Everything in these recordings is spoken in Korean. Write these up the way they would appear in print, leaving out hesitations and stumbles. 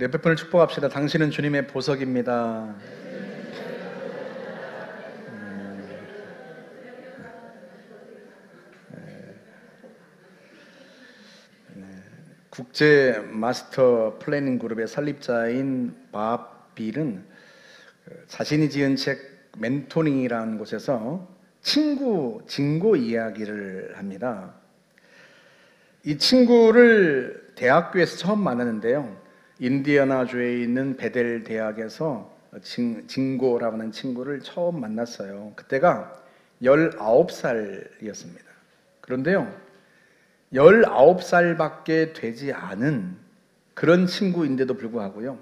우리 옆에 분을 축복합시다. 당신은 주님의 보석입니다. 국제 마스터 플래닝 그룹의 설립자인 밥 빌은 자신이 지은 책 멘토링이라는 곳에서 친구 증고 이야기를 합니다. 이 친구를 대학교에서 처음 만났는데요. 인디애나주에 있는 베델 대학에서 증고라고 하는 친구를 처음 만났어요. 그때가 19살이었습니다. 그런데요, 19살밖에 되지 않은 그런 친구인데도 불구하고요,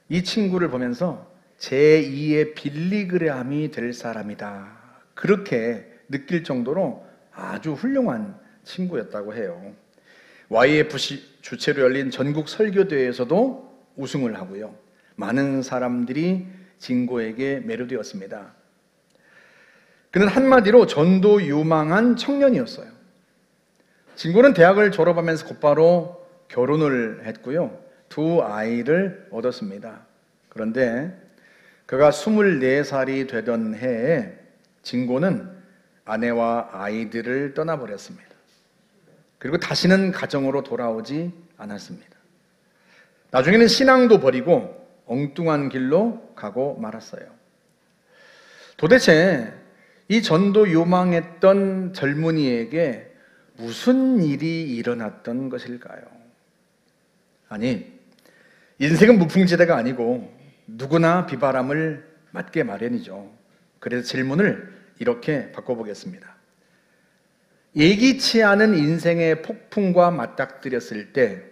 이 친구를 보면서 제2의 빌리그레함이 될 사람이다, 그렇게 느낄 정도로 아주 훌륭한 친구였다고 해요. YF 주최로 열린 전국 설교대회에서도 우승을 하고요, 많은 사람들이 진고에게 매료되었습니다. 그는 한마디로 전도 유망한 청년이었어요. 진고는 대학을 졸업하면서 곧바로 결혼을 했고요, 2아이를 얻었습니다. 그런데 그가 24살이 되던 해에 진고는 아내와 아이들을 떠나버렸습니다. 그리고 다시는 가정으로 돌아오지 않았습니다. 나중에는 신앙도 버리고 엉뚱한 길로 가고 말았어요. 도대체 이 전도 요망했던 젊은이에게 무슨 일이 일어났던 것일까요? 아니, 인생은 무풍지대가 아니고 누구나 비바람을 맞게 마련이죠. 그래서 질문을 이렇게 바꿔보겠습니다. 예기치 않은 인생의 폭풍과 맞닥뜨렸을 때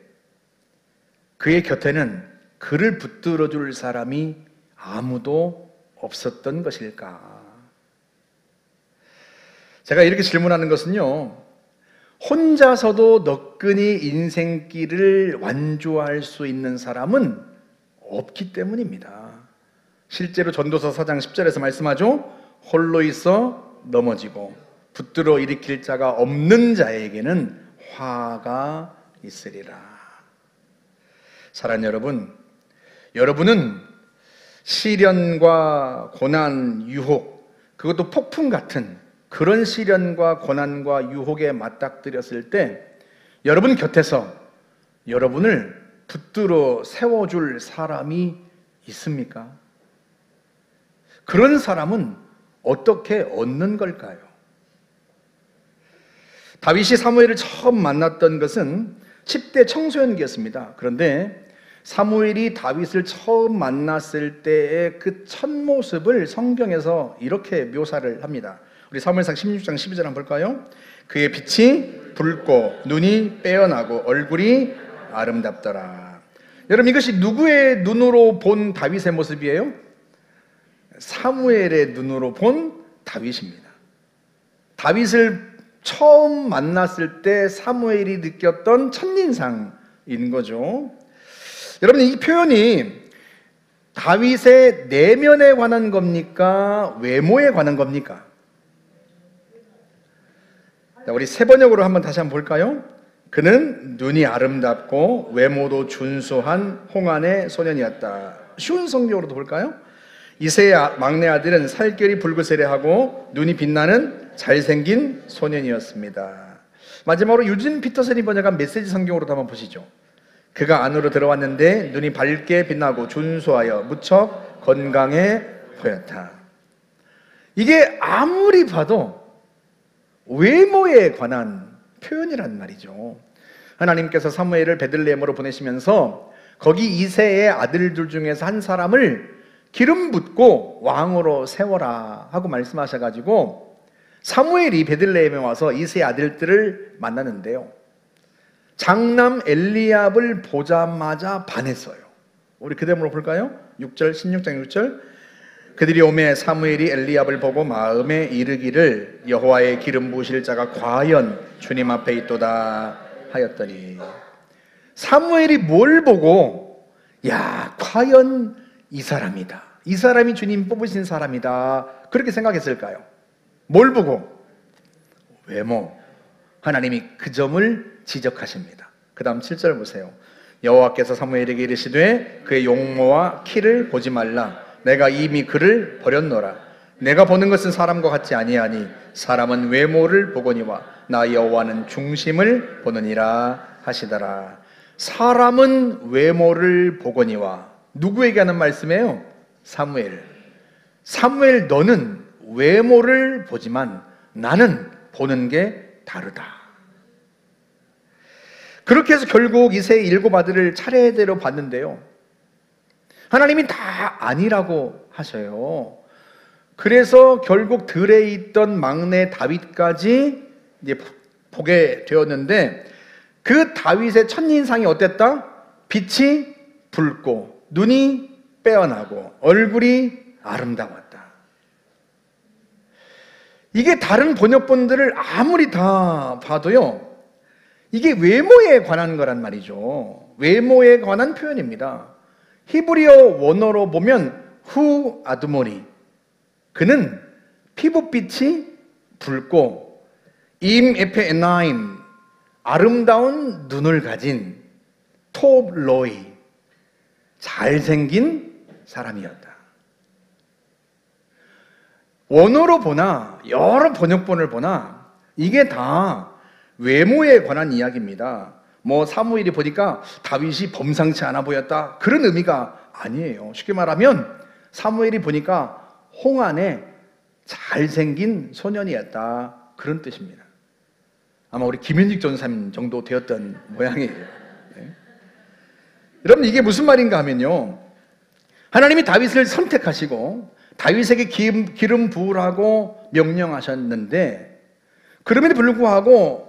그의 곁에는 그를 붙들어 줄 사람이 아무도 없었던 것일까? 제가 이렇게 질문하는 것은요, 혼자서도 너끈히 인생길을 완주할 수 있는 사람은 없기 때문입니다. 실제로 전도서 4장 10절에서 말씀하죠. 홀로 있어 넘어지고 붙들어 일으킬 자가 없는 자에게는 화가 있으리라. 사랑하는 여러분, 여러분은 시련과 고난, 유혹, 그것도 폭풍 같은 그런 시련과 고난과 유혹에 맞닥뜨렸을 때 여러분 곁에서 여러분을 붙들어 세워줄 사람이 있습니까? 그런 사람은 어떻게 얻는 걸까요? 다윗이 사무엘을 처음 만났던 것은 10대 청소년기였습니다. 그런데 사무엘이 다윗을 처음 만났을 때의 그 첫 모습을 성경에서 이렇게 묘사를 합니다. 우리 사무엘상 16장 12절 한번 볼까요? 그의 빛이 붉고 눈이 빼어나고 얼굴이 아름답더라. 여러분, 이것이 누구의 눈으로 본 다윗의 모습이에요? 사무엘의 눈으로 본 다윗입니다. 다윗을 처음 만났을 때 사무엘이 느꼈던 첫인상인 거죠. 여러분, 이 표현이 다윗의 내면에 관한 겁니까? 외모에 관한 겁니까? 자, 우리 세 번역으로 다시 한번 볼까요? 그는 눈이 아름답고 외모도 준수한 홍안의 소년이었다. 쉬운 성경으로도 볼까요? 이새의 막내 아들은 살결이 붉으세레하고 눈이 빛나는 잘생긴 소년이었습니다. 마지막으로 유진 피터슨이 번역한 메시지 성경으로도 한번 보시죠. 그가 안으로 들어왔는데 눈이 밝게 빛나고 준수하여 무척 건강해 보였다. 이게 아무리 봐도 외모에 관한 표현이란 말이죠. 하나님께서 사무엘을 베들레헴으로 보내시면서 거기 이새의 아들들 중에서 한 사람을 기름 붓고 왕으로 세워라 하고 말씀하셔가지고 사무엘이 베들레헴에 와서 이새의 아들들을 만나는데요, 장남 엘리압을 보자마자 반했어요. 우리 그대로 볼까요? 6절, 16장 6절. 그들이 오매 사무엘이 엘리압을 보고 마음에 이르기를 여호와의 기름 부으실 자가 과연 주님 앞에 있도다 하였더니, 사무엘이 뭘 보고 야, 과연 이 사람이다, 이 사람이 주님 뽑으신 사람이다, 그렇게 생각했을까요? 뭘 보고? 외모. 하나님이 그 점을 지적하십니다. 그 다음 7절 보세요. 여호와께서 사무엘에게 이르시되 그의 용모와 키를 보지 말라. 내가 이미 그를 버렸노라. 내가 보는 것은 사람과 같지 아니하니 사람은 외모를 보거니와 나 여호와는 중심을 보느니라 하시더라. 사람은 외모를 보거니와, 누구에게 하는 말씀이에요? 사무엘. 사무엘, 너는 외모를 보지만 나는 보는 게 다르다. 그렇게 해서 결국 이새의 7 아들을 차례대로 봤는데요, 하나님이 다 아니라고 하셔요. 그래서 결국 들에 있던 막내 다윗까지 이제 보게 되었는데, 그 다윗의 첫인상이 어땠다? 빛이 붉고 눈이 빼어나고 얼굴이 아름다웠다. 이게 다른 번역본들을 아무리 다 봐도요, 이게 외모에 관한 거란 말이죠. 외모에 관한 표현입니다. 히브리어 원어로 보면 후 아드모니, 그는 피부빛이 붉고 임 에페 에나임, 아름다운 눈을 가진 톱 로이, 잘생긴 사람이었다. 원어로 보나 여러 번역본을 보나 이게 다 외모에 관한 이야기입니다. 뭐 사무엘이 보니까 다윗이 범상치 않아 보였다, 그런 의미가 아니에요. 쉽게 말하면 사무엘이 보니까 홍안에 잘생긴 소년이었다, 그런 뜻입니다. 아마 우리 김윤직 전사님 정도 되었던 모양이에요. 네. 여러분, 이게 무슨 말인가 하면요, 하나님이 다윗을 선택하시고 다윗에게 기름 부으라고 명령하셨는데, 그럼에도 불구하고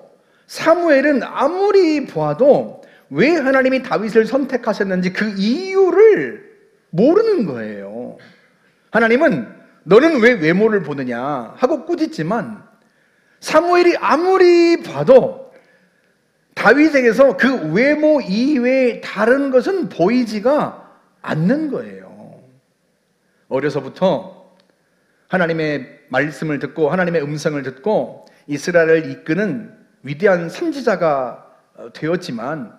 사무엘은 아무리 보아도 왜 하나님이 다윗을 선택하셨는지 그 이유를 모르는 거예요. 하나님은 너는 왜 외모를 보느냐 하고 꾸짖지만, 사무엘이 아무리 봐도 다윗에게서 그 외모 이외에 다른 것은 보이지가 않는 거예요. 어려서부터 하나님의 말씀을 듣고 하나님의 음성을 듣고 이스라엘을 이끄는 위대한 선지자가 되었지만,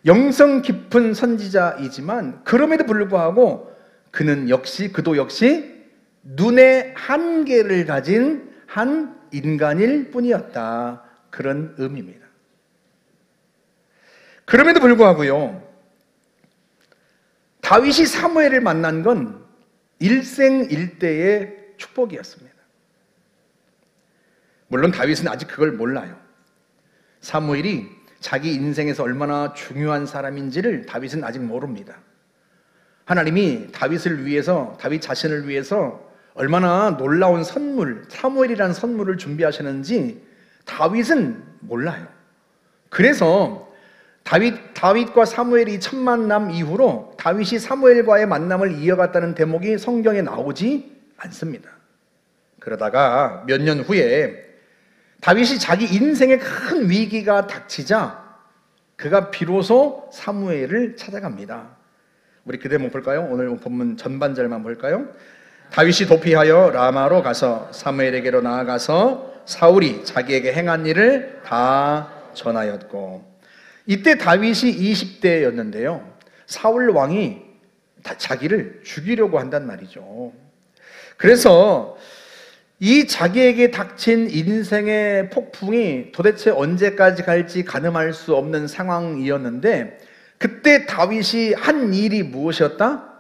영성 깊은 선지자이지만, 그럼에도 불구하고 그도 역시 눈의 한계를 가진 한 인간일 뿐이었다, 그런 의미입니다. 그럼에도 불구하고요, 다윗이 사무엘을 만난 건 일생일대의 축복이었습니다. 물론 다윗은 아직 그걸 몰라요. 사무엘이 자기 인생에서 얼마나 중요한 사람인지를 다윗은 아직 모릅니다. 하나님이 다윗을 위해서, 다윗 자신을 위해서 얼마나 놀라운 선물, 사무엘이라는 선물을 준비하셨는지 다윗은 몰라요. 그래서 다윗과 사무엘이 첫 만남 이후로 다윗이 사무엘과의 만남을 이어갔다는 대목이 성경에 나오지 않습니다. 그러다가 몇 년 후에 다윗이 자기 인생에 큰 위기가 닥치자 그가 비로소 사무엘을 찾아갑니다. 우리 그 대목 볼까요? 오늘 본문 전반절만 볼까요? 다윗이 도피하여 라마로 가서 사무엘에게로 나아가서 사울이 자기에게 행한 일을 다 전하였고, 이때 다윗이 20대였는데요 사울 왕이 자기를 죽이려고 한단 말이죠. 그래서 이 자기에게 닥친 인생의 폭풍이 도대체 언제까지 갈지 가늠할 수 없는 상황이었는데, 그때 다윗이 한 일이 무엇이었다?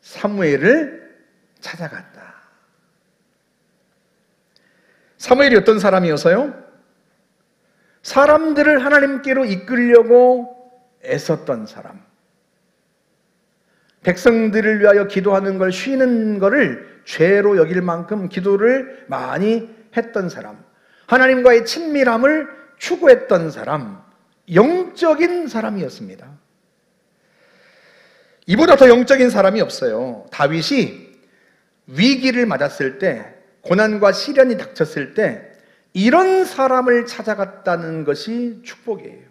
사무엘을 찾아갔다. 사무엘이 어떤 사람이어서요? 사람들을 하나님께로 이끌려고 애썼던 사람, 백성들을 위하여 기도하는 걸 쉬는 거를 죄로 여길 만큼 기도를 많이 했던 사람, 하나님과의 친밀함을 추구했던 사람, 영적인 사람이었습니다. 이보다 더 영적인 사람이 없어요. 다윗이 위기를 맞았을 때, 고난과 시련이 닥쳤을 때 이런 사람을 찾아갔다는 것이 축복이에요.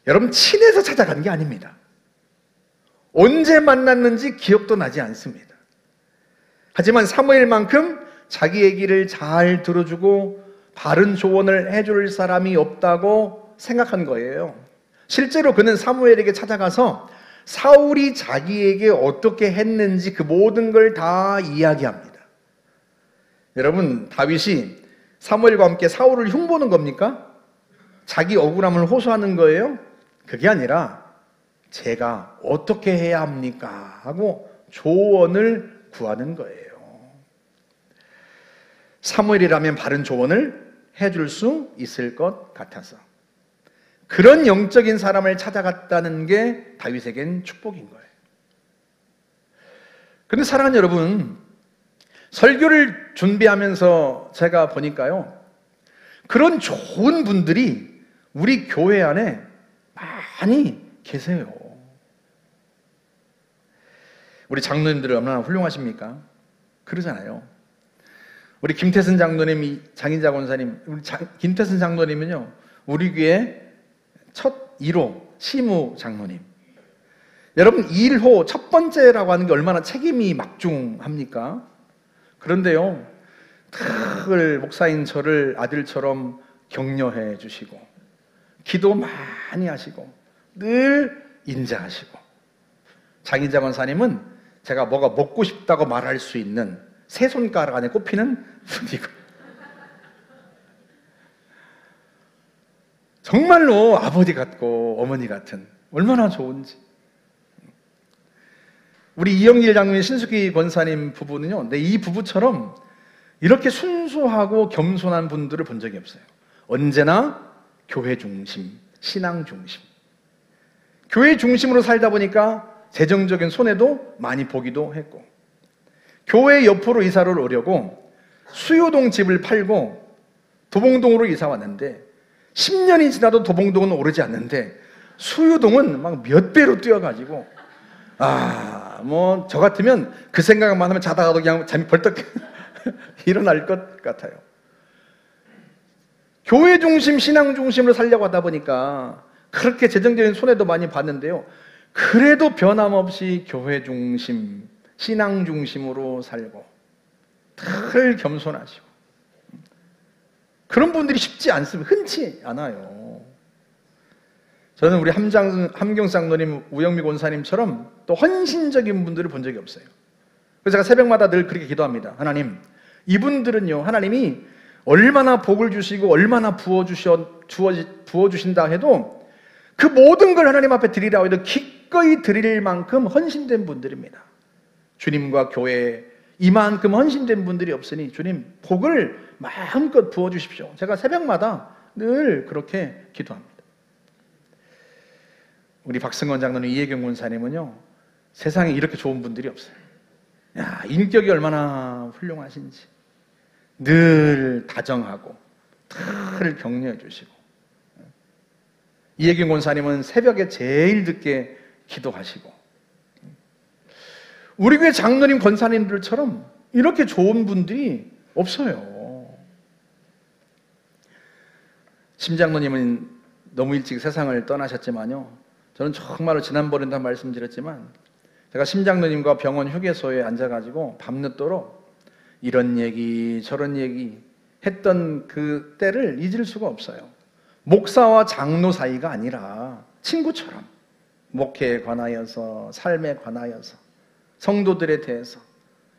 여러분, 친해서 찾아간 게 아닙니다. 언제 만났는지 기억도 나지 않습니다. 하지만 사무엘만큼 자기 얘기를 잘 들어주고 바른 조언을 해줄 사람이 없다고 생각한 거예요. 실제로 그는 사무엘에게 찾아가서 사울이 자기에게 어떻게 했는지 그 모든 걸 다 이야기합니다. 여러분, 다윗이 사무엘과 함께 사울을 흉보는 겁니까? 자기 억울함을 호소하는 거예요? 그게 아니라 제가 어떻게 해야 합니까? 하고 조언을 구하는 거예요. 사무엘이라면 바른 조언을 해줄 수 있을 것 같아서 그런 영적인 사람을 찾아갔다는 게 다윗에겐 축복인 거예요. 그런데 사랑하는 여러분, 설교를 준비하면서 제가 보니까요, 그런 좋은 분들이 우리 교회 안에 많이 계세요. 우리 장로님들은 얼마나 훌륭하십니까? 그러잖아요. 우리 김태선 장로님, 장인자 권사님, 김태선 장로님은요, 우리 교회 첫 1호 시무 장로님. 여러분, 1호 첫 번째라고 하는 게 얼마나 책임이 막중합니까? 그런데요, 늘 목사인 저를 아들처럼 격려해 주시고, 기도 많이 하시고, 늘 인자하시고, 장인자 권사님은 제가 뭐가 먹고 싶다고 말할 수 있는 세 손가락 안에 꼽히는 분이고, 정말로 아버지 같고 어머니 같은, 얼마나 좋은지. 우리 이영길 장로님, 신숙희 권사님 부부는요, 이 부부처럼 이렇게 순수하고 겸손한 분들을 본 적이 없어요. 언제나 교회 중심, 신앙 중심. 교회 중심으로 살다 보니까 재정적인 손해도 많이 보기도 했고, 교회 옆으로 이사를 오려고 수유동 집을 팔고 도봉동으로 이사 왔는데 10년이 지나도 도봉동은 오르지 않는데 수유동은 막 몇 배로 뛰어가지고, 저 같으면 그 생각만 하면 자다가도 그냥 잠이 벌떡 일어날 것 같아요. 교회 중심, 신앙 중심으로 살려고 하다 보니까 그렇게 재정적인 손해도 많이 봤는데요, 그래도 변함없이 교회 중심, 신앙 중심으로 살고 늘 겸손하시고, 그런 분들이 쉽지 않습니다. 흔치 않아요. 저는 우리 함경장로님, 우영미 권사님처럼 또 헌신적인 분들을 본 적이 없어요. 그래서 제가 새벽마다 늘 그렇게 기도합니다. 하나님, 이분들은요, 하나님이 얼마나 복을 주시고 얼마나 부어주신다 해도 그 모든 걸 하나님 앞에 드리라 해도 기꺼이 드릴 만큼 헌신된 분들입니다. 주님과 교회에 이만큼 헌신된 분들이 없으니 주님, 복을 마음껏 부어주십시오. 제가 새벽마다 늘 그렇게 기도합니다. 우리 박승원 장로님, 이혜경 권사님은요, 세상에 이렇게 좋은 분들이 없어요. 야, 인격이 얼마나 훌륭하신지. 늘 다정하고 늘 격려해 주시고, 이혜경 권사님은 새벽에 제일 늦게 기도하시고, 우리 교회 장로님, 권사님들처럼 이렇게 좋은 분들이 없어요. 심 장로님은 너무 일찍 세상을 떠나셨지만요, 저는 정말로 지난번에도 한 말씀드렸지만, 제가 심 장로님과 병원 휴게소에 앉아가지고 밤늦도록 이런 얘기 저런 얘기 했던 그 때를 잊을 수가 없어요. 목사와 장로 사이가 아니라 친구처럼 목회에 관하여서, 삶에 관하여서, 성도들에 대해서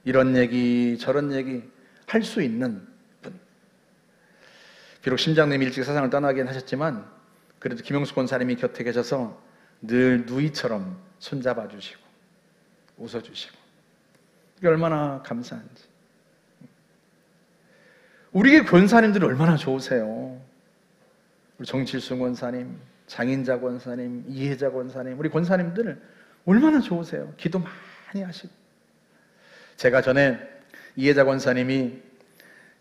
이런 얘기 저런 얘기 할 수 있는 분. 비록 심장님이 일찍 세상을 떠나긴 하셨지만 그래도 김영숙 권사님이 곁에 계셔서 늘 누이처럼 손잡아 주시고 웃어주시고, 이게 얼마나 감사한지. 우리 권사님들은 얼마나 좋으세요. 우리 정칠순 권사님, 장인자 권사님, 이혜자 권사님, 우리 권사님들 얼마나 좋으세요. 기도 많이 하시고. 제가 전에 이혜자 권사님이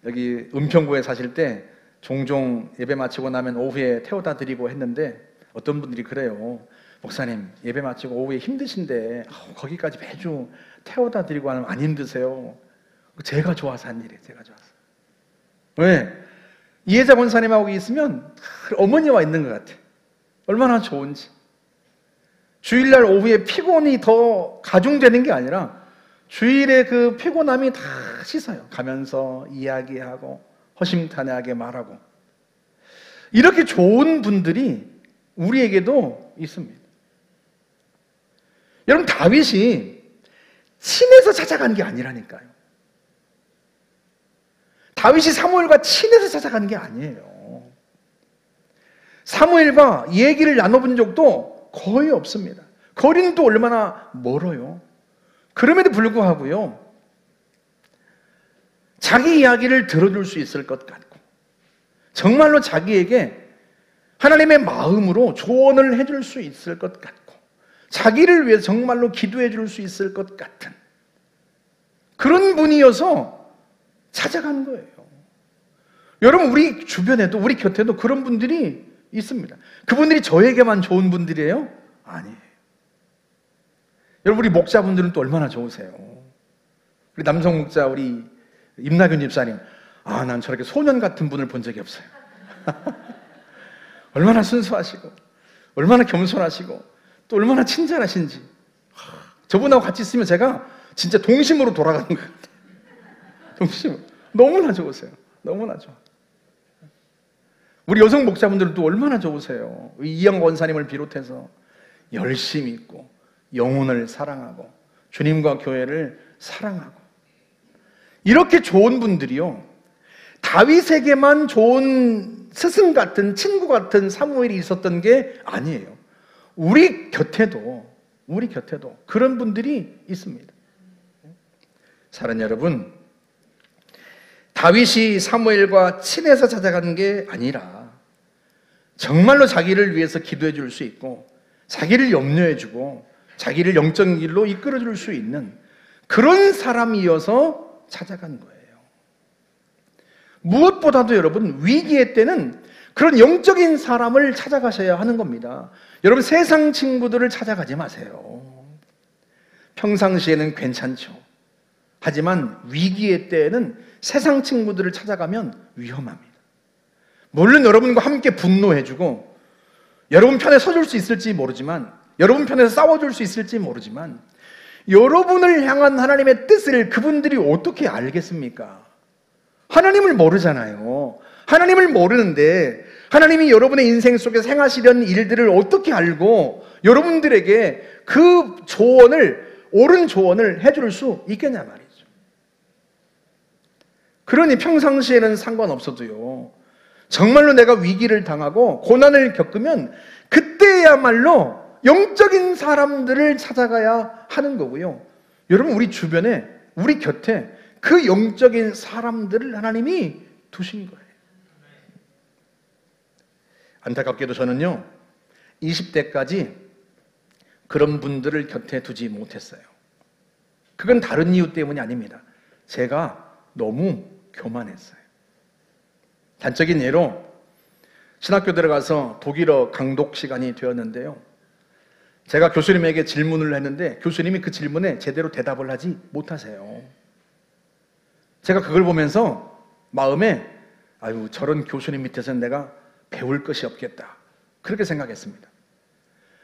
여기 은평구에 사실 때 종종 예배 마치고 나면 오후에 태워다 드리고 했는데, 어떤 분들이 그래요. 목사님, 예배 마치고 오후에 힘드신데 거기까지 매주 태워다 드리고 하면 안 힘드세요? 제가 좋아서 한 일이에요. 제가 좋아서. 왜? 이혜자 권사님하고 있으면 어머니와 있는 것 같아. 얼마나 좋은지. 주일날 오후에 피곤이 더 가중되는 게 아니라 주일에 그 피곤함이 다 씻어요. 가면서 이야기하고 허심탄회하게 말하고. 이렇게 좋은 분들이 우리에게도 있습니다. 여러분, 다윗이 친해서 찾아간 게 아니라니까요. 다윗이 사무엘과 친해서 찾아간 게 아니에요. 사무엘과 얘기를 나눠본 적도 거의 없습니다. 거리는 또 얼마나 멀어요. 그럼에도 불구하고요, 자기 이야기를 들어줄 수 있을 것 같고, 정말로 자기에게 하나님의 마음으로 조언을 해줄 수 있을 것 같고, 자기를 위해서 정말로 기도해 줄 수 있을 것 같은 그런 분이어서 찾아간 거예요. 여러분, 우리 주변에도, 우리 곁에도 그런 분들이 있습니다. 그분들이 저에게만 좋은 분들이에요? 아니에요. 여러분, 우리 목자분들은 또 얼마나 좋으세요. 우리 남성 목자, 우리 임나균 집사님, 난 저렇게 소년 같은 분을 본 적이 없어요. 얼마나 순수하시고, 얼마나 겸손하시고, 또 얼마나 친절하신지. 저분하고 같이 있으면 제가 진짜 동심으로 돌아가는 것 같아요. 동심으로. 너무나 좋으세요. 너무나 좋아. 우리 여성 목자분들은 또 얼마나 좋으세요. 이영 권사님을 비롯해서 열심히 있고, 영혼을 사랑하고, 주님과 교회를 사랑하고, 이렇게 좋은 분들이요, 다윗에게만 좋은 스승 같은, 친구 같은 사무엘이 있었던 게 아니에요. 우리 곁에도 그런 분들이 있습니다. 사랑하는 여러분, 다윗이 사무엘과 친해서 찾아가는 게 아니라 정말로 자기를 위해서 기도해 줄 수 있고, 자기를 염려해 주고, 자기를 영적인 길로 이끌어 줄 수 있는 그런 사람이어서 찾아간 거예요. 무엇보다도 여러분, 위기의 때는 그런 영적인 사람을 찾아가셔야 하는 겁니다. 여러분, 세상 친구들을 찾아가지 마세요. 평상시에는 괜찮죠. 하지만 위기의 때에는 세상 친구들을 찾아가면 위험합니다. 물론 여러분과 함께 분노해주고, 여러분 편에 서줄 수 있을지 모르지만, 여러분 편에서 싸워줄 수 있을지 모르지만, 여러분을 향한 하나님의 뜻을 그분들이 어떻게 알겠습니까? 하나님을 모르잖아요. 하나님을 모르는데 하나님이 여러분의 인생 속에서 행하시려는 일들을 어떻게 알고 여러분들에게 그 조언을, 옳은 조언을 해줄 수 있겠냐 말이죠. 그러니 평상시에는 상관없어도요, 정말로 내가 위기를 당하고 고난을 겪으면 그때야말로 영적인 사람들을 찾아가야 하는 거고요. 여러분, 우리 주변에, 우리 곁에 그 영적인 사람들을 하나님이 두신 거예요. 안타깝게도 저는요, 20대까지 그런 분들을 곁에 두지 못했어요. 그건 다른 이유 때문이 아닙니다. 제가 너무 교만했어요. 단적인 예로 신학교 들어가서 독일어 강독 시간이 되었는데요, 제가 교수님에게 질문을 했는데 교수님이 그 질문에 제대로 대답을 하지 못하세요. 제가 그걸 보면서 마음에, 저런 교수님 밑에서는 내가 배울 것이 없겠다, 그렇게 생각했습니다.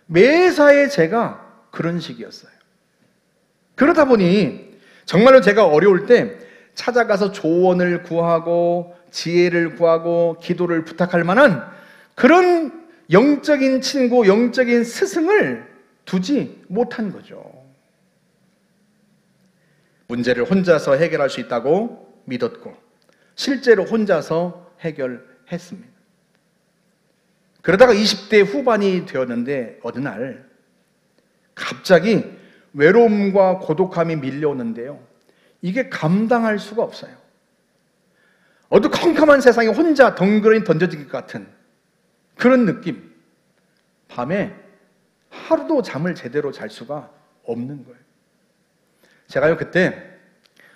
매사에 제가 그런 식이었어요. 그러다 보니 정말로 제가 어려울 때 찾아가서 조언을 구하고, 지혜를 구하고, 기도를 부탁할 만한 그런 영적인 친구, 영적인 스승을 두지 못한 거죠. 문제를 혼자서 해결할 수 있다고 믿었고, 실제로 혼자서 해결했습니다. 그러다가 20대 후반이 되었는데 어느 날 갑자기 외로움과 고독함이 밀려오는데요, 이게 감당할 수가 없어요. 어두컴컴한 세상에 혼자 덩그러니 던져진 것 같은 그런 느낌. 밤에 하루도 잠을 제대로 잘 수가 없는 거예요. 제가요, 그때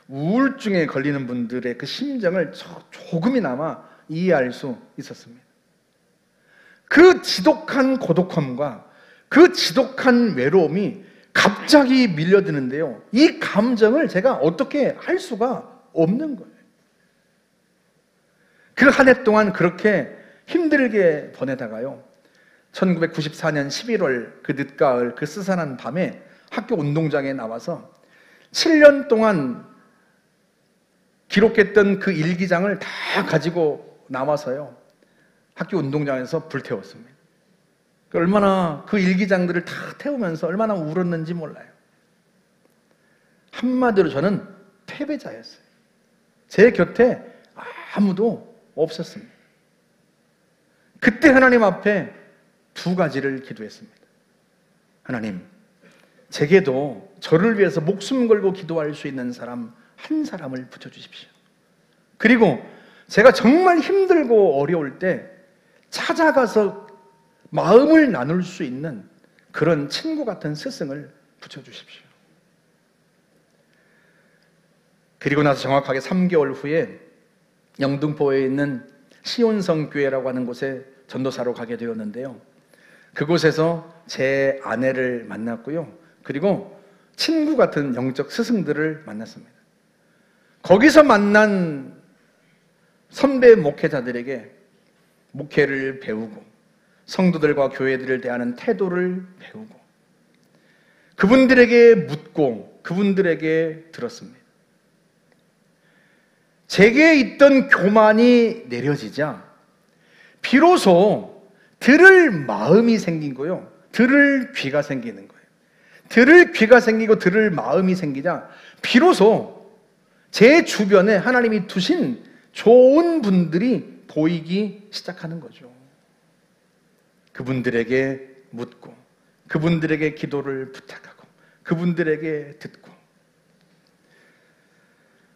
우울증에 걸리는 분들의 그 심정을 조금이나마 이해할 수 있었습니다. 그 지독한 고독함과 그 지독한 외로움이 갑자기 밀려드는데요, 이 감정을 제가 어떻게 할 수가 없는 거예요. 그 한 해 동안 그렇게 힘들게 보내다가요, 1994년 11월 그 늦가을, 그 스산한 밤에 학교 운동장에 나와서 7년 동안 기록했던 그 일기장을 다 가지고 나와서요, 학교 운동장에서 불태웠습니다. 얼마나 그 일기장들을 다 태우면서 얼마나 울었는지 몰라요. 한마디로 저는 패배자였어요. 제 곁에 아무도 없었습니다. 그때 하나님 앞에 두 가지를 기도했습니다. 하나님, 제게도 저를 위해서 목숨 걸고 기도할 수 있는 사람 한 사람을 붙여주십시오. 그리고 제가 정말 힘들고 어려울 때 찾아가서 마음을 나눌 수 있는 그런 친구 같은 스승을 붙여주십시오. 그리고 나서 정확하게 3개월 후에 영등포에 있는 시온성교회라고 하는 곳에 전도사로 가게 되었는데요. 그곳에서 제 아내를 만났고요. 그리고 친구 같은 영적 스승들을 만났습니다. 거기서 만난 선배 목회자들에게 목회를 배우고 성도들과 교회들을 대하는 태도를 배우고 그분들에게 묻고 그분들에게 들었습니다. 제게 있던 교만이 내려지자 비로소 들을 마음이 생긴 거요. 들을 귀가 생기는 거예요. 들을 귀가 생기고 들을 마음이 생기자 비로소 제 주변에 하나님이 두신 좋은 분들이 보이기 시작하는 거죠. 그분들에게 묻고 그분들에게 기도를 부탁하고 그분들에게 듣고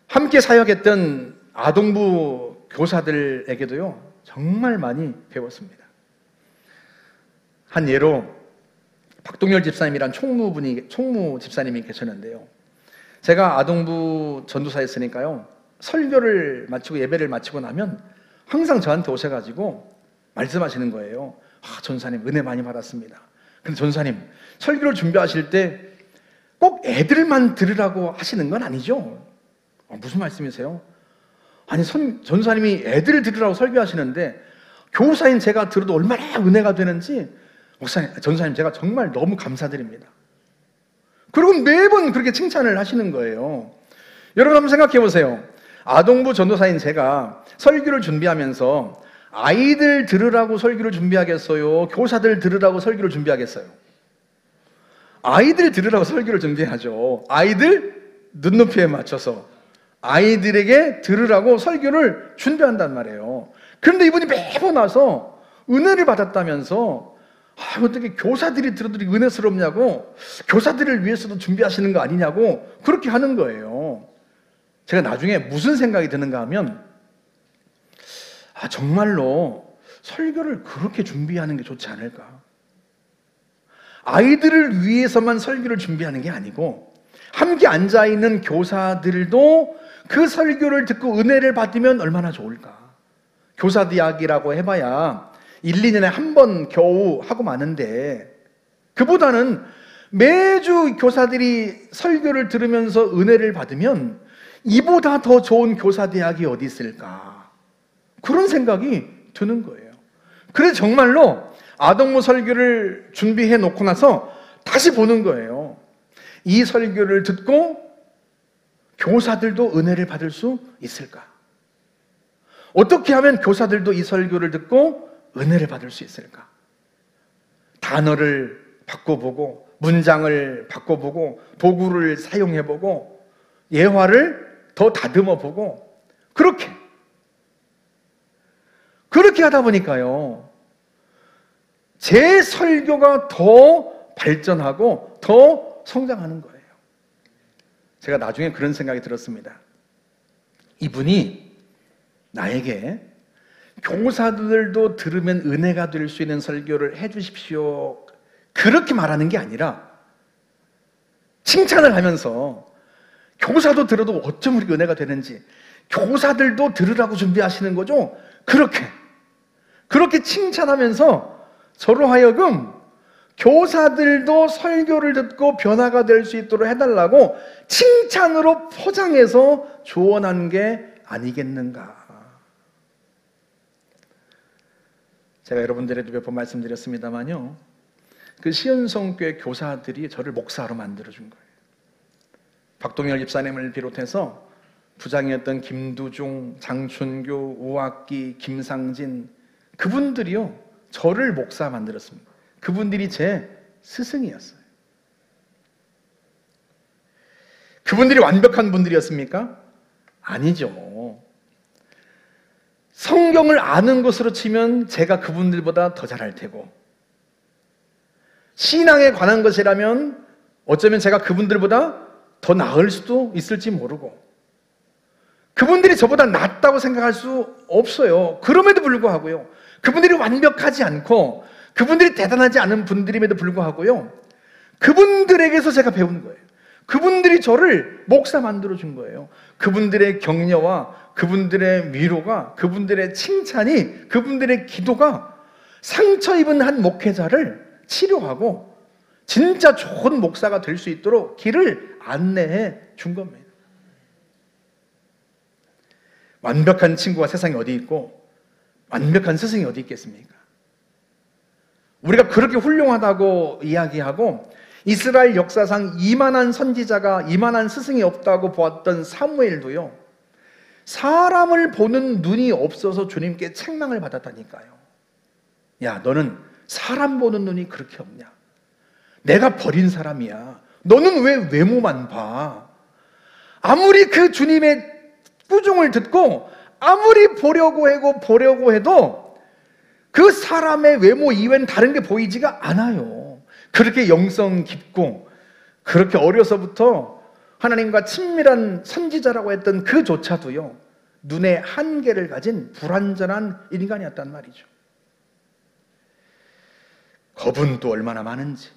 함께 사역했던 아동부 교사들에게도요 정말 많이 배웠습니다. 한 예로 박동열 집사님이란 총무 집사님이 계셨는데요. 제가 아동부 전도사였으니까요. 설교를 마치고 예배를 마치고 나면 항상 저한테 오셔가지고 말씀하시는 거예요. 전사님 은혜 많이 받았습니다. 근데 전사님 설교를 준비하실 때 꼭 애들만 들으라고 하시는 건 아니죠? 무슨 말씀이세요? 아니 전사님이 애들을 들으라고 설교하시는데 교사인 제가 들어도 얼마나 은혜가 되는지 전사님 제가 정말 너무 감사드립니다. 그리고 매번 그렇게 칭찬을 하시는 거예요. 여러분 한번 생각해 보세요. 아동부 전도사인 제가 설교를 준비하면서 아이들 들으라고 설교를 준비하겠어요? 교사들 들으라고 설교를 준비하겠어요? 아이들 들으라고 설교를 준비하죠. 아이들 눈높이에 맞춰서 아이들에게 들으라고 설교를 준비한단 말이에요. 그런데 이분이 매번 와서 은혜를 받았다면서 어떻게 교사들이 들어도 은혜스럽냐고 교사들을 위해서도 준비하시는 거 아니냐고 그렇게 하는 거예요. 제가 나중에 무슨 생각이 드는가 하면 정말로 설교를 그렇게 준비하는 게 좋지 않을까? 아이들을 위해서만 설교를 준비하는 게 아니고 함께 앉아있는 교사들도 그 설교를 듣고 은혜를 받으면 얼마나 좋을까? 교사 대학이라고 해봐야 1, 2년에 한 번 겨우 하고 마는데 그보다는 매주 교사들이 설교를 들으면서 은혜를 받으면 이보다 더 좋은 교사 대학이 어디 있을까? 그런 생각이 드는 거예요. 그래서 정말로 아동부 설교를 준비해 놓고 나서 다시 보는 거예요. 이 설교를 듣고 교사들도 은혜를 받을 수 있을까? 어떻게 하면 교사들도 이 설교를 듣고 은혜를 받을 수 있을까? 단어를 바꿔보고 문장을 바꿔보고 도구를 사용해보고 예화를 더 다듬어보고 그렇게 하다 보니까요 제 설교가 더 발전하고 더 성장하는 거예요. 제가 나중에 그런 생각이 들었습니다. 이분이 나에게 교사들도 들으면 은혜가 될 수 있는 설교를 해주십시오 그렇게 말하는 게 아니라 칭찬을 하면서 교사도 들어도 어쩜 우리 은혜가 되는지 교사들도 들으라고 준비하시는 거죠. 그렇게 칭찬하면서 저로 하여금 교사들도 설교를 듣고 변화가 될 수 있도록 해달라고 칭찬으로 포장해서 조언한 게 아니겠는가. 제가 여러분들에도 몇 번 말씀드렸습니다만요 그 시은성교회 교사들이 저를 목사로 만들어준 거예요. 박동열 집사님을 비롯해서 부장이었던 김두중, 장춘교, 우학기, 김상진 그분들이요 저를 목사 만들었습니다. 그분들이 제 스승이었어요. 그분들이 완벽한 분들이었습니까? 아니죠. 성경을 아는 것으로 치면 제가 그분들보다 더 잘할 테고, 신앙에 관한 것이라면 어쩌면 제가 그분들보다 더 나을 수도 있을지 모르고, 그분들이 저보다 낫다고 생각할 수 없어요. 그럼에도 불구하고요, 그분들이 완벽하지 않고 그분들이 대단하지 않은 분들임에도 불구하고요, 그분들에게서 제가 배운 거예요. 그분들이 저를 목사 만들어준 거예요. 그분들의 격려와 그분들의 위로가, 그분들의 칭찬이, 그분들의 기도가 상처 입은 한 목회자를 치료하고 진짜 좋은 목사가 될 수 있도록 길을 안내해 준 겁니다. 완벽한 친구가 세상에 어디 있고 완벽한 스승이 어디 있겠습니까? 우리가 그렇게 훌륭하다고 이야기하고 이스라엘 역사상 이만한 선지자가, 이만한 스승이 없다고 보았던 사무엘도요, 사람을 보는 눈이 없어서 주님께 책망을 받았다니까요. 야, 너는 사람 보는 눈이 그렇게 없냐? 내가 버린 사람이야. 너는 왜 외모만 봐? 아무리 그 주님의 꾸중을 듣고 아무리 보려고 해도 그 사람의 외모 이외엔 다른 게 보이지가 않아요. 그렇게 영성 깊고 그렇게 어려서부터 하나님과 친밀한 선지자라고 했던 그조차도요, 눈의 한계를 가진 불완전한 인간이었단 말이죠. 겁은 또 얼마나 많은지.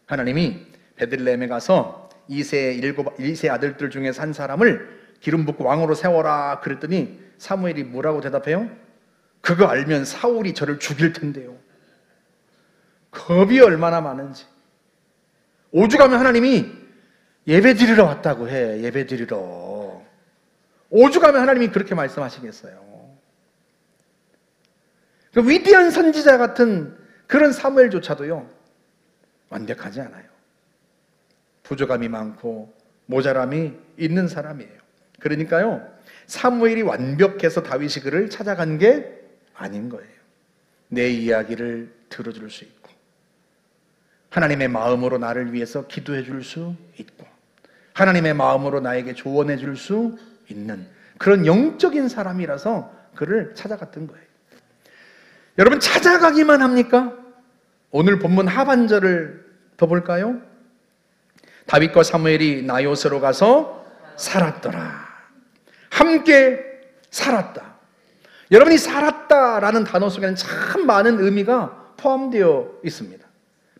하나님이 베들레헴에 가서 이세 아들들 중에서 한 사람을 기름 붓고 왕으로 세워라 그랬더니 사무엘이 뭐라고 대답해요? 그거 알면 사울이 저를 죽일 텐데요. 겁이 얼마나 많은지. 오죽하면 하나님이 예배 드리러 왔다고 해. 예배 드리러. 오죽하면 하나님이 그렇게 말씀하시겠어요. 그 위대한 선지자 같은 그런 사무엘조차도요, 완벽하지 않아요. 부족함이 많고 모자람이 있는 사람이에요. 그러니까요, 사무엘이 완벽해서 다윗이 그를 찾아간 게 아닌 거예요. 내 이야기를 들어줄 수 있고, 하나님의 마음으로 나를 위해서 기도해 줄 수 있고, 하나님의 마음으로 나에게 조언해 줄 수 있는 그런 영적인 사람이라서 그를 찾아갔던 거예요. 여러분, 찾아가기만 합니까? 오늘 본문 하반절을 더 볼까요? 다윗과 사무엘이 나요스로 가서 살았더라. 함께 살았다. 여러분이 살았다라는 단어 속에는 참 많은 의미가 포함되어 있습니다.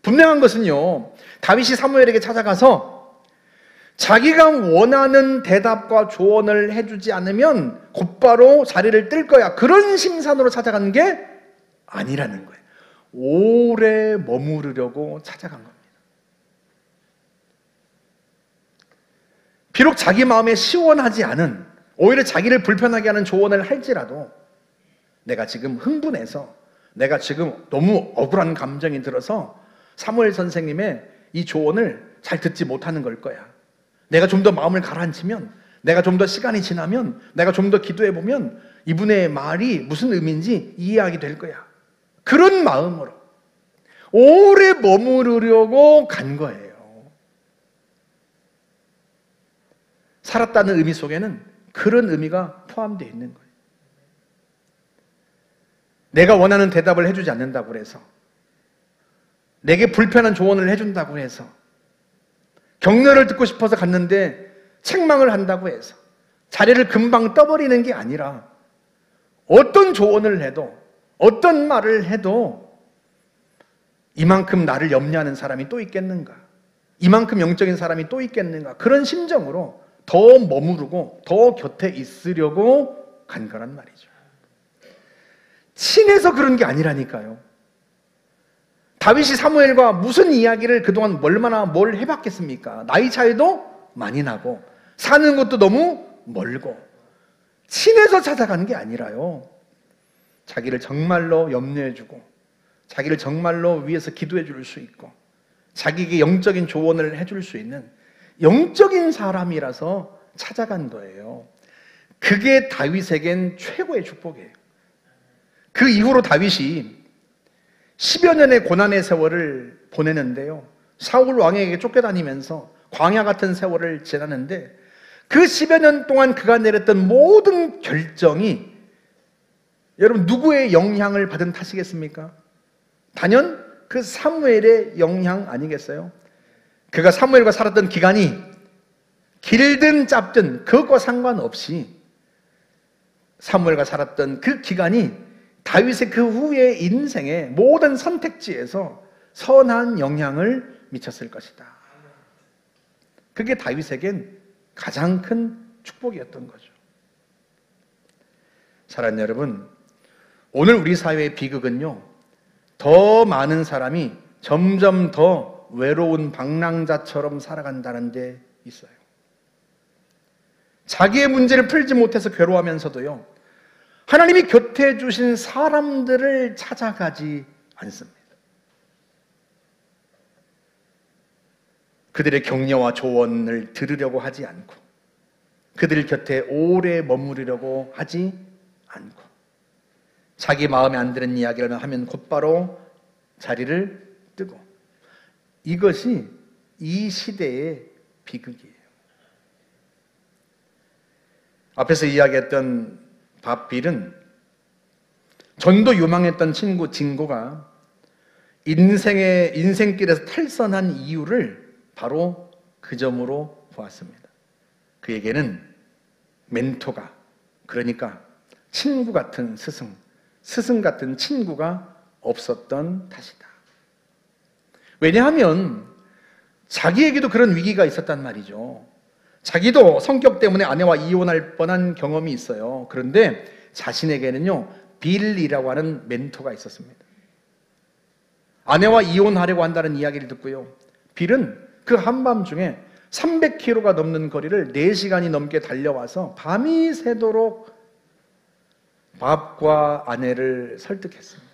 분명한 것은요, 다윗이 사무엘에게 찾아가서 자기가 원하는 대답과 조언을 해주지 않으면 곧바로 자리를 뜰 거야, 그런 심산으로 찾아간 게 아니라는 거예요. 오래 머무르려고 찾아간 겁니다. 비록 자기 마음에 시원하지 않은, 오히려 자기를 불편하게 하는 조언을 할지라도 내가 지금 흥분해서, 내가 지금 너무 억울한 감정이 들어서 사무엘 선생님의 이 조언을 잘 듣지 못하는 걸 거야. 내가 좀 더 마음을 가라앉히면, 내가 좀 더 시간이 지나면, 내가 좀 더 기도해보면 이분의 말이 무슨 의미인지 이해하게 될 거야. 그런 마음으로 오래 머무르려고 간 거예요. 살았다는 의미 속에는 그런 의미가 포함되어 있는 거예요. 내가 원하는 대답을 해주지 않는다고 해서, 내게 불편한 조언을 해준다고 해서, 격려를 듣고 싶어서 갔는데 책망을 한다고 해서 자리를 금방 떠버리는 게 아니라, 어떤 조언을 해도, 어떤 말을 해도 이만큼 나를 염려하는 사람이 또 있겠는가, 이만큼 영적인 사람이 또 있겠는가, 그런 심정으로 더 머무르고 더 곁에 있으려고 간 거란 말이죠. 친해서 그런 게 아니라니까요. 다윗이 사무엘과 무슨 이야기를 그동안 얼마나 뭘 해봤겠습니까? 나이 차이도 많이 나고 사는 것도 너무 멀고, 친해서 찾아가는 게 아니라요, 자기를 정말로 염려해주고 자기를 정말로 위해서 기도해 줄 수 있고 자기에게 영적인 조언을 해줄 수 있는 영적인 사람이라서 찾아간 거예요. 그게 다윗에겐 최고의 축복이에요. 그 이후로 다윗이 10여 년의 고난의 세월을 보내는데요. 사울 왕에게 쫓겨다니면서 광야 같은 세월을 지나는데 그 10여 년 동안 그가 내렸던 모든 결정이 여러분 누구의 영향을 받은 탓이겠습니까? 단연 그 사무엘의 영향 아니겠어요? 그가 사무엘과 살았던 기간이 길든 짧든 그것과 상관없이 사무엘과 살았던 그 기간이 다윗의 그 후의 인생의 모든 선택지에서 선한 영향을 미쳤을 것이다. 그게 다윗에겐 가장 큰 축복이었던 거죠. 사랑하는 여러분, 오늘 우리 사회의 비극은요, 더 많은 사람이 점점 더 외로운 방랑자처럼 살아간다는 데 있어요. 자기의 문제를 풀지 못해서 괴로워하면서도요, 하나님이 곁에 주신 사람들을 찾아가지 않습니다. 그들의 격려와 조언을 들으려고 하지 않고, 그들 곁에 오래 머무르려고 하지 않고, 자기 마음에 안 드는 이야기를 하면 곧바로 자리를 뜨고, 이것이 이 시대의 비극이에요. 앞에서 이야기했던 밥빌은 전도 유망했던 친구 진고가 인생길에서 탈선한 이유를 바로 그 점으로 보았습니다. 그에게는 멘토가, 그러니까 친구 같은 스승 같은 친구가 없었던 탓이다. 왜냐하면 자기에게도 그런 위기가 있었단 말이죠. 자기도 성격 때문에 아내와 이혼할 뻔한 경험이 있어요. 그런데 자신에게는요, 빌이라고 하는 멘토가 있었습니다. 아내와 이혼하려고 한다는 이야기를 듣고요, 빌은 그 한밤중에 300km가 넘는 거리를 4시간이 넘게 달려와서 밤이 새도록 밥과 아내를 설득했습니다.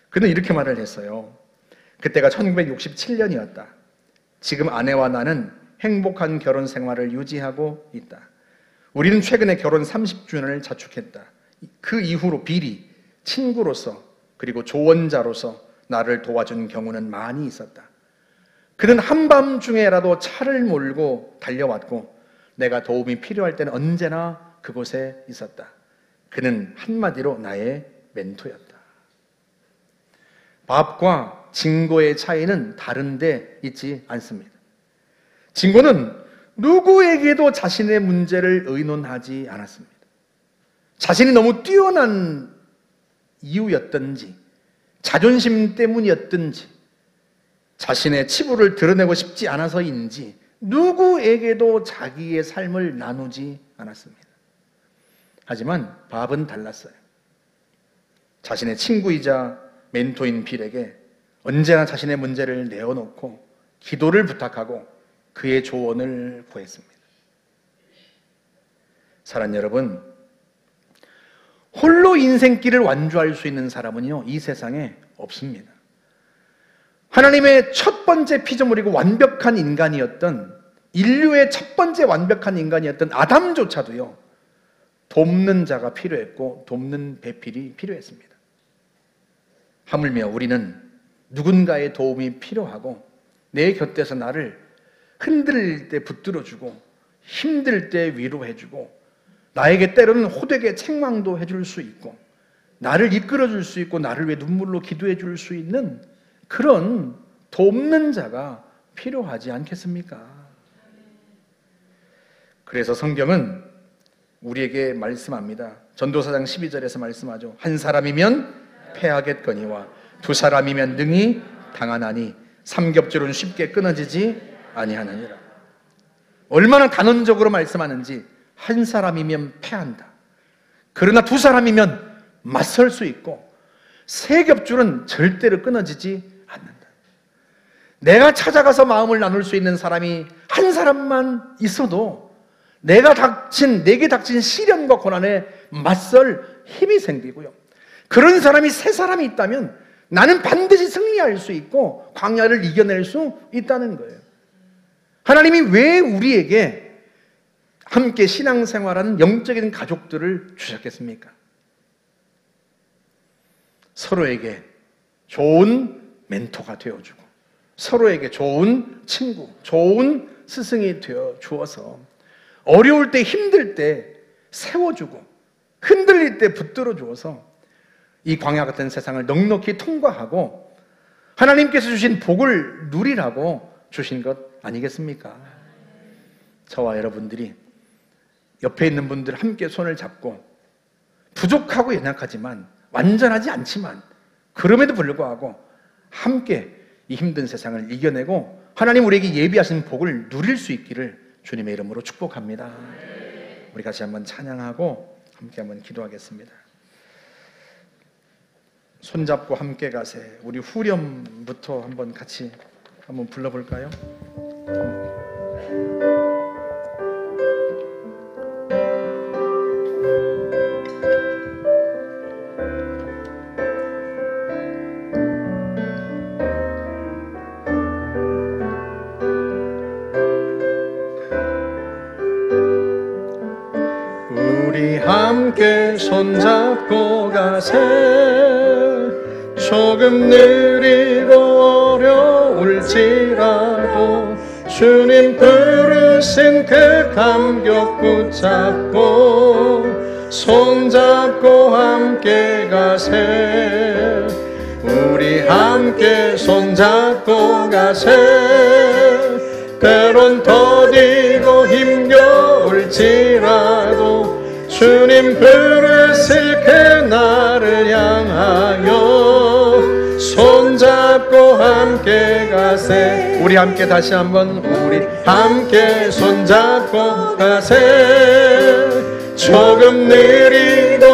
그는 이렇게 말을 했어요. 그때가 1967년이었다. 지금 아내와 나는 행복한 결혼 생활을 유지하고 있다. 우리는 최근에 결혼 30주년을 자축했다. 그 이후로 빌이 친구로서 그리고 조언자로서 나를 도와준 경우는 많이 있었다. 그는 한밤중에라도 차를 몰고 달려왔고 내가 도움이 필요할 때는 언제나 그곳에 있었다. 그는 한마디로 나의 멘토였다. 밥과 진고의 차이는 다른 데 있지 않습니다. 진고는 누구에게도 자신의 문제를 의논하지 않았습니다. 자신이 너무 뛰어난 이유였든지 자존심 때문이었든지 자신의 치부를 드러내고 싶지 않아서인지 누구에게도 자기의 삶을 나누지 않았습니다. 하지만 밥은 달랐어요. 자신의 친구이자 멘토인 빌에게 언제나 자신의 문제를 내어놓고 기도를 부탁하고 그의 조언을 구했습니다. 사랑하는 여러분, 홀로 인생길을 완주할 수 있는 사람은요, 이 세상에 없습니다. 하나님의 첫 번째 피조물이고 완벽한 인간이었던, 인류의 첫 번째 완벽한 인간이었던 아담조차도요, 돕는 자가 필요했고 돕는 배필이 필요했습니다. 하물며 우리는 누군가의 도움이 필요하고 내 곁에서 나를 흔들릴 때 붙들어주고 힘들 때 위로해주고 나에게 때로는 호되게 책망도 해줄 수 있고 나를 이끌어줄 수 있고 나를 위해 눈물로 기도해줄 수 있는 그런 돕는 자가 필요하지 않겠습니까? 그래서 성경은 우리에게 말씀합니다. 전도사장 12절에서 말씀하죠. 한 사람이면 패하겠거니와 두 사람이면 능히 당하나니 삼겹줄은 쉽게 끊어지지 아니하느니라. 얼마나 단언적으로 말씀하는지. 한 사람이면 패한다. 그러나 두 사람이면 맞설 수 있고 세 겹줄은 절대로 끊어지지 않는다. 내가 찾아가서 마음을 나눌 수 있는 사람이 한 사람만 있어도 내게 닥친 시련과 고난에 맞설 힘이 생기고요. 그런 사람이 세 사람이 있다면 나는 반드시 승리할 수 있고 광야를 이겨낼 수 있다는 거예요. 하나님이 왜 우리에게 함께 신앙생활하는 영적인 가족들을 주셨겠습니까? 서로에게 좋은 멘토가 되어주고 서로에게 좋은 친구, 좋은 스승이 되어 주어서 어려울 때, 힘들 때 세워주고 흔들릴 때 붙들어 주어서 이 광야 같은 세상을 넉넉히 통과하고 하나님께서 주신 복을 누리라고 주신 것 아니겠습니까? 저와 여러분들이 옆에 있는 분들 함께 손을 잡고 부족하고 연약하지만 완전하지 않지만 그럼에도 불구하고 함께 이 힘든 세상을 이겨내고 하나님 우리에게 예비하신 복을 누릴 수 있기를 주님의 이름으로 축복합니다. 우리 같이 한번 찬양하고 함께 한번 기도하겠습니다. 손잡고 함께 가세. 우리 후렴부터 한번 같이 한번 불러볼까요? 우리 함께 손잡고 가세. 조금 느리고 어려울지라도 주님 부르신 그 감격 붙잡고 손잡고 함께 가세. 우리 함께 손잡고 가세. 때론 더디고 힘겨울지라도 주님 부르실 그날을 향하여 손잡고 함께 가세. 우리 함께 다시 한번 우리 함께 손잡고 가세. 조금 느리고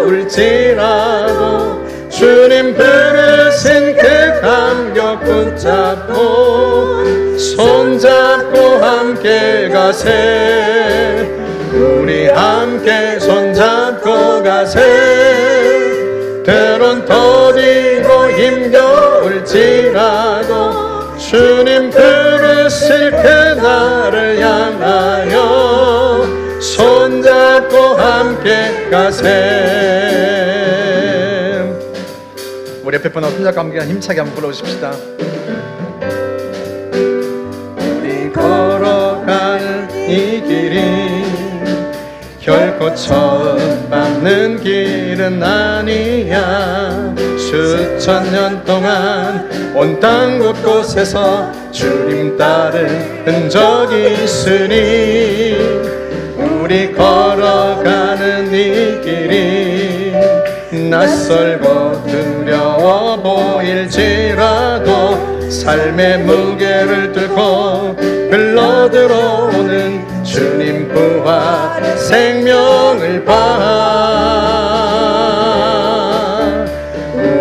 어려울지라도 주님 부르신 그 감격 붙잡고 손잡고 함께 가세. 우리 함께 손잡고 가세. 때론 더디고 힘겨울지라도 주님 부르실 그날을 향하여 손잡고 함께 가세. 우리 옆에 분하고 손잡고 함께 힘차게 한번 불러주십시다. 우리 걸어갈 이 길이 결코 처음 밟는 길은 아니야. 수천 년 동안 온 땅 곳곳에서 주님 따른 흔적이 있으니 우리 걸어가는 이 길이 낯설고 두려워 보일지라도 삶의 무게를 뚫고 흘러들어오는 주님 부활 생명을 봐.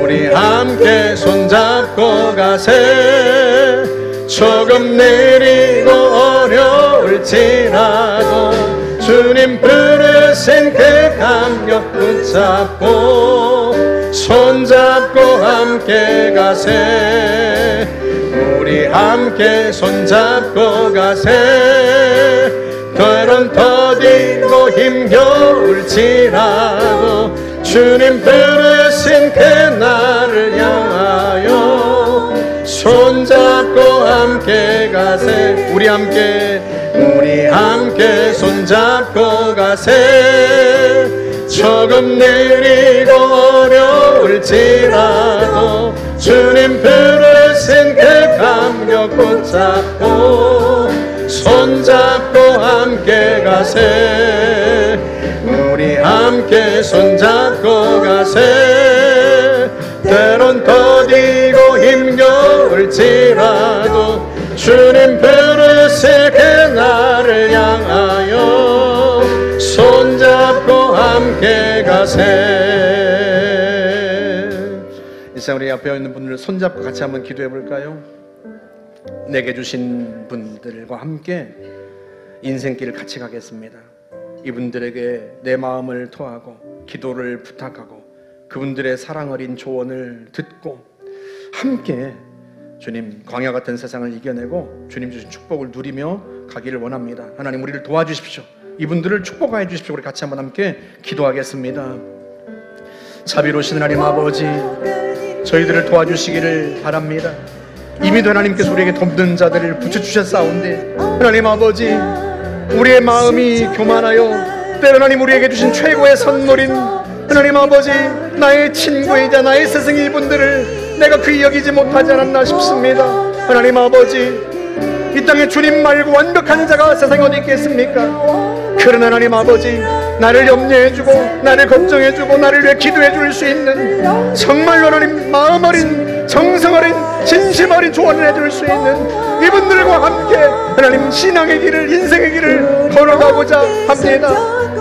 우리 함께 손잡고 가세. 조금 느리고 어려울지라도 주님 부르신 그 감격 붙잡고 손잡고 함께 가세. 우리 함께 손잡고 가세. 때론 더디고 힘겨울지라도 주님 부르신 그날을 향하여 손잡고 함께 가세. 우리 함께 손잡고 가세. 조금 느리고 어려울지라도 주님 부르신 그 감격 붙잡고 손잡고 함께 가세. 우리 함께 손잡고 가세. 때론 더디고 힘겨울지라도 주님 부르실 그날을 향하여 손잡고 함께 가세. 이제 우리 앞에 있는 분들 손잡고 같이 한번 기도해 볼까요? 내게 주신 분들과 함께 인생길을 같이 가겠습니다. 이분들에게 내 마음을 토하고 기도를 부탁하고 그분들의 사랑 어린 조언을 듣고 함께 주님 광야 같은 세상을 이겨내고 주님 주신 축복을 누리며 가기를 원합니다. 하나님 우리를 도와주십시오. 이분들을 축복하여 주십시오. 우리 같이 한번 함께 기도하겠습니다. 자비로우신 하나님 아버지, 저희들을 도와주시기를 바랍니다. 이미도 하나님께서 우리에게 돕는 자들을 붙여주셨사온데 하나님 아버지, 우리의 마음이 교만하여 때로 하나님 우리에게 주신 최고의 선물인 하나님 아버지, 나의 친구이자 나의 스승 이분들을 내가 귀히 여기지 못하지 않았나 싶습니다. 하나님 아버지, 이 땅에 주님 말고 완벽한 자가 세상에 어디 있겠습니까? 그러나 하나님 아버지, 나를 염려해주고 나를 걱정해주고 나를 위해 기도해줄 수 있는 정말로 하나님 마음 어린, 정성 어린, 진심 어린 조언을 해줄 수 있는 이분들과 함께 하나님 신앙의 길을, 인생의 길을 걸어가고자 합니다.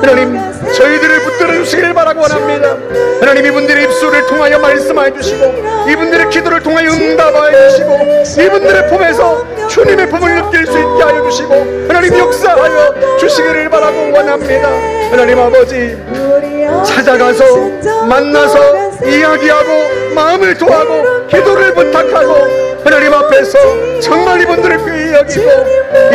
하나님, 저희들을 붙들어 주시길 바라고 원합니다. 하나님, 이분들의 입술을 통하여 말씀해 주시고 이분들의 기도를 통하여 응답하여 주시고 이분들의 품에서 주님의 품을 느낄 수 있게 하여 주시고 하나님 역사하여 주시기를 바라고 원합니다. 하나님 아버지, 찾아가서 만나서 이야기하고 마음을 토하고 기도를 부탁하고 하나님 앞에서 정말 이분들을 귀히 여기고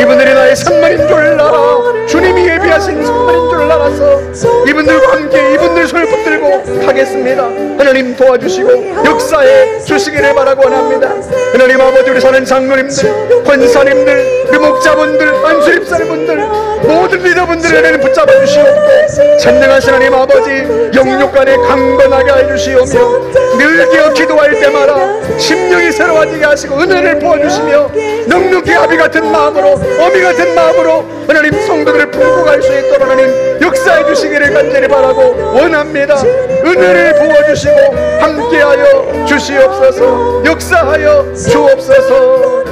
이분들이 나의 선물인 줄 알아 주님이 예비하신 선물인 줄 알아서 이분들과 함께 이분들 손을 붙들고 가겠습니다. 하나님 도와주시고 역사해 주시기를 바라고 원합니다. 하나님 아버지, 우리 사는 장로님들, 권사님들, 우리 목자분들, 안수입사님분들 모든 리더분들을 하나님 붙잡아 주시옵고 전능하신 하나님 아버지, 영육간에 강건하게 해주시오며 늘 기어 기도할 때마다 심령이 새로워지게 하시고 은혜를 부어주시며 넉넉히 아비 같은 마음으로, 어미 같은 마음으로 하나님 성도들을 품고 갈 수 있도록 하나님 역사해 주시기를 간절히 바라고 원합니다. 은혜를 부어주시고 함께하여 주시옵소서. 역사하여 주옵소서.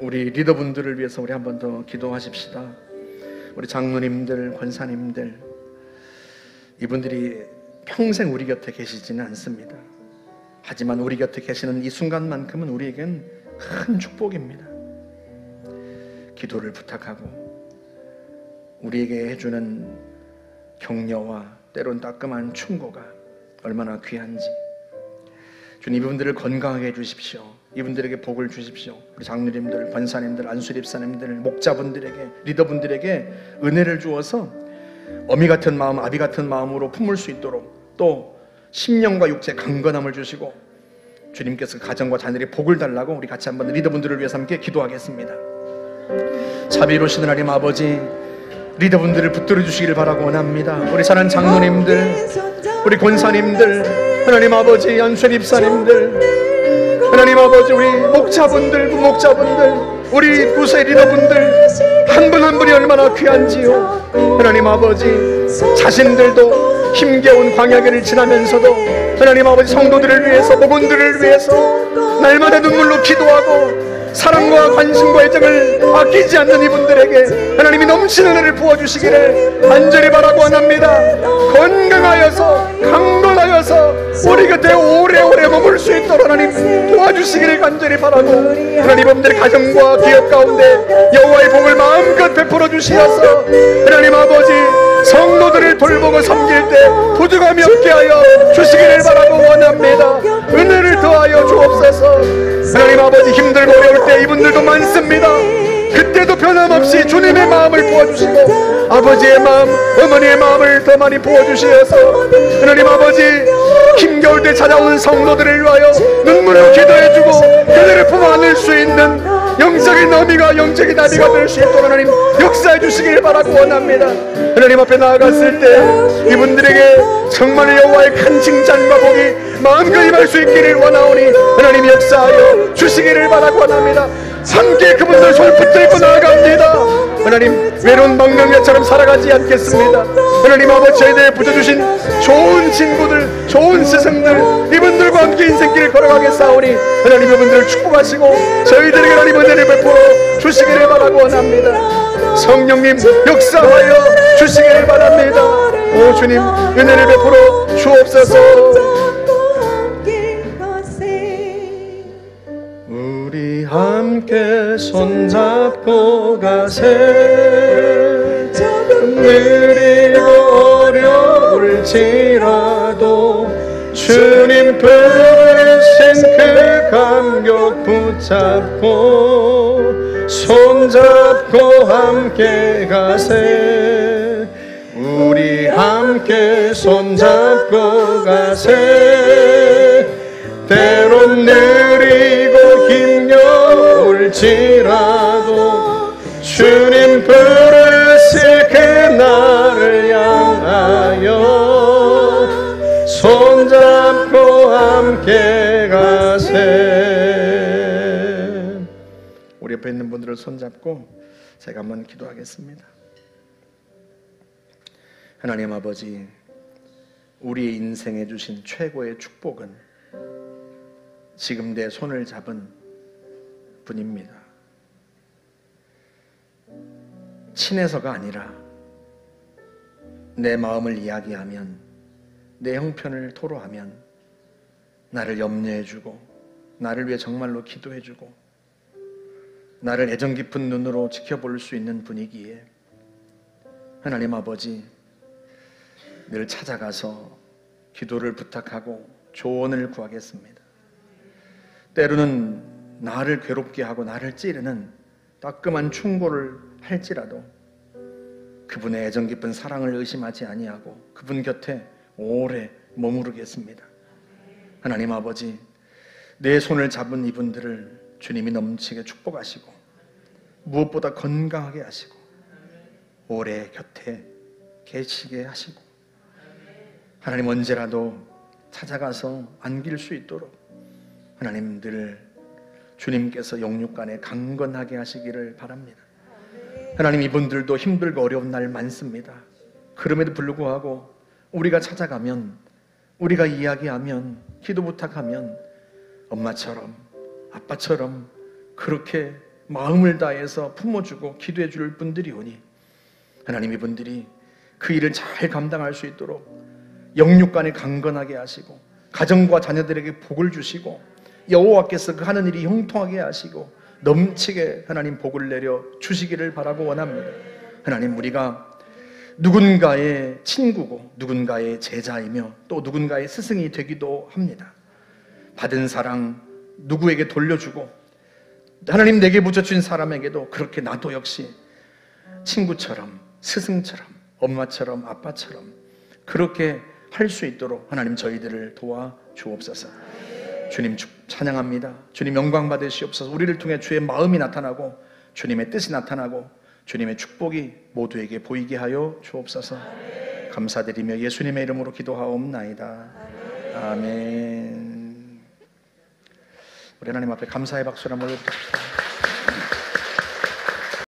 우리 리더분들을 위해서 우리 한 번 더 기도하십시다. 우리 장로님들, 권사님들, 이분들이 평생 우리 곁에 계시지는 않습니다. 하지만 우리 곁에 계시는 이 순간만큼은 우리에겐 큰 축복입니다. 기도를 부탁하고 우리에게 해주는 격려와 때론 따끔한 충고가 얼마나 귀한지, 주님 이분들을 건강하게 해주십시오. 이분들에게 복을 주십시오. 우리 장로님들, 권사님들, 안수립사님들, 목자분들에게, 리더분들에게 은혜를 주어서 어미 같은 마음, 아비 같은 마음으로 품을 수 있도록, 또 심령과 육체 강건함을 주시고 주님께서 가정과 자녀에게 복을 달라고 우리 같이 한번 리더분들을 위해서 함께 기도하겠습니다. 자비로우신 하나님 아버지, 리더분들을 붙들어 주시기를 바라고 원합니다. 우리 사는 장로님들, 우리 권사님들, 하나님 아버지, 안수립사님들, 하나님 아버지, 우리 목자분들, 부목자분들, 우리 구세 리더분들 한 분 한 분이 얼마나 귀한지요. 하나님 아버지, 자신들도 힘겨운 광야길을 지나면서도 하나님 아버지 성도들을 위해서, 목원들을 위해서 날마다 눈물로 기도하고 사랑과 관심과 애정을 아끼지 않는 이분들에게 하나님이 넘치는 은혜를 부어주시기를 간절히 바라고 원합니다. 건강하여서 강건하여서 우리 곁에 오래오래 머물 수 있도록 하나님 도와주시기를 간절히 바라고, 하나님 이분들의 가정과 기업 가운데 여호와의 복을 마음껏 베풀어 주시어서 하나님 아버지 성도들을 돌보고 섬길 때 부족함이 없게 하여 주시기를 바라고 원합니다. 은혜를 더하여 주옵소서. 하나님 아버지, 힘들고 어려울 때 이분들도 많습니다. 그때도 변함없이 주님의 마음을 부어주시고 아버지의 마음, 어머니의 마음을 더 많이 부어주시어서 하나님 아버지, 힘겨울 때 찾아오는 성도들을 위하여 눈물로 기도해주고 그들을 품어 안을 수 있는 영적인 어미가, 영적인 아비가 될 수 있도록 하나님 역사해 주시길 바라고 원합니다. 하나님 앞에 나아갔을 때 이분들에게 정말 여호와의 큰 칭찬과 복이 마음껏 임할 수 있기를 원하오니 하나님 역사하여 주시기를 바라고 원합니다. 함께 그분들 손을 붙들고 나아갑니다. 하나님, 외로운 망명자처럼 살아가지 않겠습니다. 하나님 아버지, 저희들에 붙여주신 좋은 친구들, 좋은 스승들, 이분들과 함께 인생길을 걸어가겠사오니 하나님 이분들을 축복하시고 저희들에게 하나님 은혜를 베풀어 주시기를 바라고 원합니다. 성령님 역사하여 주시기를 바랍니다. 오 주님, 은혜를 베풀어 주옵소서. 우리 함께 손잡고 가세. 느리고 어려울지라도 주님 부르신 그 감격 붙잡고 손잡고 함께 가세. 우리 함께 손잡고 가세. 때론 느리고 힘겨울지라도 주님 부르실 그날을 향하여 손잡고 함께 가세. 우리 옆에 있는 분들을 손잡고 제가 한번 기도하겠습니다. 하나님 아버지, 우리의 인생에 주신 최고의 축복은 지금 내 손을 잡은 분입니다. 친해서가 아니라 내 마음을 이야기하면, 내 형편을 토로하면 나를 염려해주고 나를 위해 정말로 기도해주고 나를 애정 깊은 눈으로 지켜볼 수 있는 분이기에 하나님 아버지, 늘 찾아가서 기도를 부탁하고 조언을 구하겠습니다. 때로는 나를 괴롭게 하고 나를 찌르는 따끔한 충고를 할지라도 그분의 애정 깊은 사랑을 의심하지 아니하고 그분 곁에 오래 머무르겠습니다. 하나님 아버지, 내 손을 잡은 이분들을 주님이 넘치게 축복하시고 무엇보다 건강하게 하시고 오래 곁에 계시게 하시고 하나님 언제라도 찾아가서 안길 수 있도록 하나님 늘 주님께서 영육간에 강건하게 하시기를 바랍니다. 하나님, 이분들도 힘들고 어려운 날 많습니다. 그럼에도 불구하고 우리가 찾아가면, 우리가 이야기하면, 기도 부탁하면 엄마처럼 아빠처럼 그렇게 마음을 다해서 품어주고 기도해 줄 분들이 오니 하나님, 이분들이 그 일을 잘 감당할 수 있도록 영육간에 강건하게 하시고 가정과 자녀들에게 복을 주시고 여호와께서 그 하는 일이 형통하게 하시고 넘치게 하나님 복을 내려 주시기를 바라고 원합니다. 하나님, 우리가 누군가의 친구고 누군가의 제자이며 또 누군가의 스승이 되기도 합니다. 받은 사랑 누구에게 돌려주고 하나님 내게 붙여주신 사람에게도 그렇게 나도 역시 친구처럼 스승처럼 엄마처럼 아빠처럼 그렇게 할 수 있도록 하나님 저희들을 도와 주옵소서. 주님 찬양합니다. 주님 영광 받으시옵소서. 우리를 통해 주의 마음이 나타나고 주님의 뜻이 나타나고 주님의 축복이 모두에게 보이게 하여 주옵소서. 감사드리며 예수님의 이름으로 기도하옵나이다. 아멘. 우리 하나님 앞에 감사의 박수를 한번 올려드립시다.